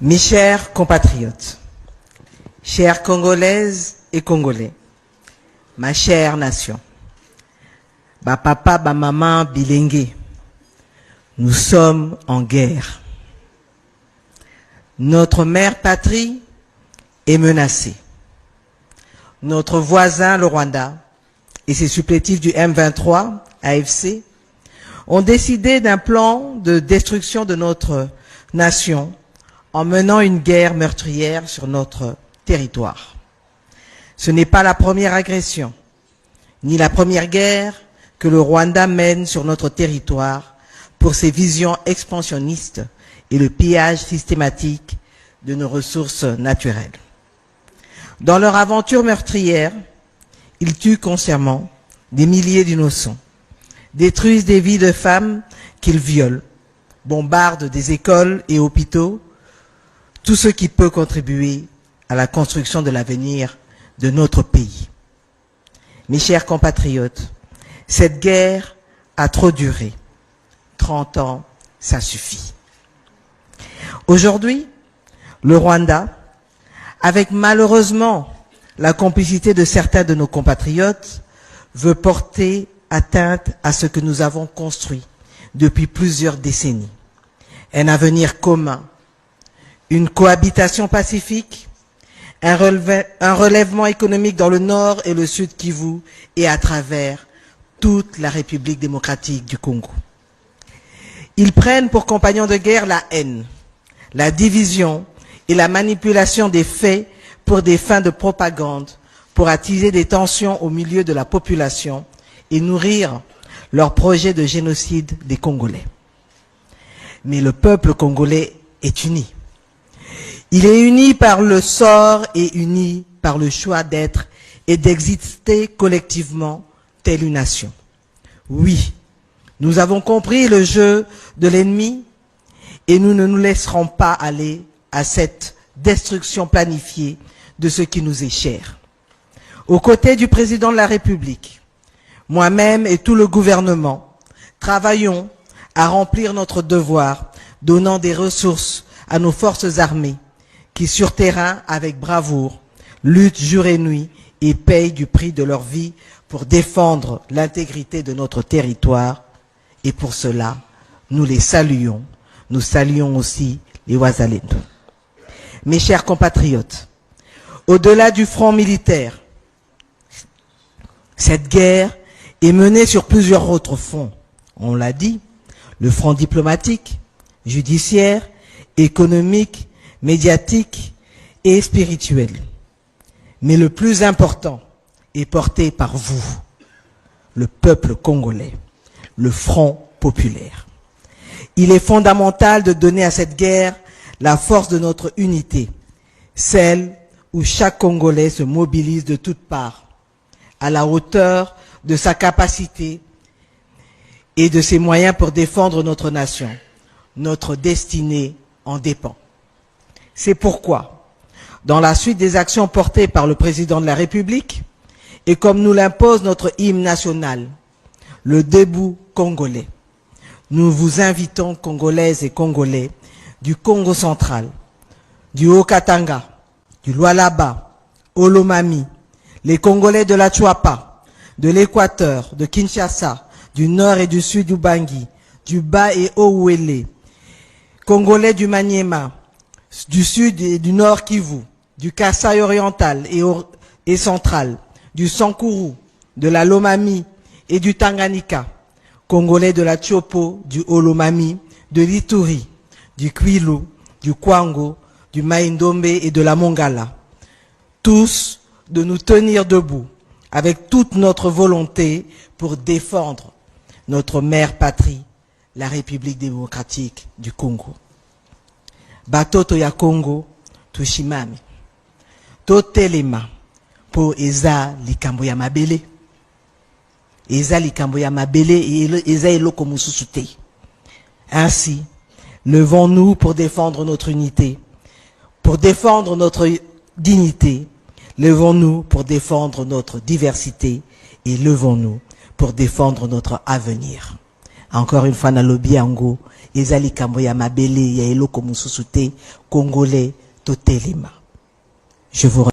Mes chers compatriotes, chères Congolaises et Congolais, ma chère nation, ba papa, ba maman, bilingue, nous sommes en guerre. Notre mère patrie est menacée. Notre voisin, le Rwanda, et ses supplétifs du M23, AFC, ont décidé d'un plan de destruction de notre nation en menant une guerre meurtrière sur notre territoire. Ce n'est pas la première agression, ni la première guerre que le Rwanda mène sur notre territoire pour ses visions expansionnistes et le pillage systématique de nos ressources naturelles. Dans leur aventure meurtrière, ils tuent consciemment des milliers d'innocents, détruisent des vies de femmes qu'ils violent, bombardent des écoles et hôpitaux, tout ce qui peut contribuer à la construction de l'avenir de notre pays. Mes chers compatriotes, cette guerre a trop duré. 30 ans, ça suffit. Aujourd'hui, le Rwanda, avec malheureusement la complicité de certains de nos compatriotes, veut porter atteinte à ce que nous avons construit depuis plusieurs décennies. Un avenir commun, une cohabitation pacifique, un relèvement économique dans le nord et le sud Kivu et à travers toute la République démocratique du Congo. Ils prennent pour compagnons de guerre la haine, la division et la manipulation des faits pour des fins de propagande, pour attiser des tensions au milieu de la population et nourrir leur projet de génocide des Congolais. Mais le peuple congolais est uni. Il est uni par le sort et uni par le choix d'être et d'exister collectivement telle une nation. Oui, nous avons compris le jeu de l'ennemi et nous ne nous laisserons pas aller à cette destruction planifiée de ce qui nous est cher. Aux côtés du président de la République, moi-même et tout le gouvernement, travaillons à remplir notre devoir, donnant des ressources à nos forces armées qui, sur terrain, avec bravoure, luttent jour et nuit et payent du prix de leur vie pour défendre l'intégrité de notre territoire. Et pour cela, nous les saluons. Nous saluons aussi les Wazalendo. Mes chers compatriotes, au-delà du front militaire, cette guerre est menée sur plusieurs autres fronts. On l'a dit, le front diplomatique, judiciaire, économique, médiatique et spirituel. Mais le plus important est porté par vous, le peuple congolais, le Front populaire. Il est fondamental de donner à cette guerre la force de notre unité, celle où chaque Congolais se mobilise de toutes parts, à la hauteur de sa capacité et de ses moyens pour défendre notre nation. Notre destinée en dépend. C'est pourquoi, dans la suite des actions portées par le président de la République, et comme nous l'impose notre hymne national, le debout congolais, nous vous invitons, Congolaises et Congolais, du Congo central, du Haut-Katanga, du Lualaba, Olomami, les Congolais de la Chuapa, de l'Équateur, de Kinshasa, du nord et du sud du Bangui, du Bas et Haut-Ouélé, Congolais du Maniema, du sud et du nord Kivu, du Kasaï oriental et central, du Sankuru, de la Lomami et du Tanganyika, Congolais de la Tchopo, du Olomami, de l'Ituri, du Kwilu, du Kwango, du Maïndombe et de la Mongala. Tous de nous tenir debout avec toute notre volonté pour défendre notre mère patrie, la République démocratique du Congo. Batoto ya Congo, tushimame. Totelema po eza likambo ya mabele. Eza likambo ya mabele et eza eloko mususu te. Ainsi, levons-nous pour défendre notre unité, pour défendre notre dignité. Levons-nous pour défendre notre diversité et levons-nous pour défendre notre avenir. Encore une fois, na lobi yango, ezali kambo ya mabele, ya eloko mususu te, congolais, totelema. Je vous remercie.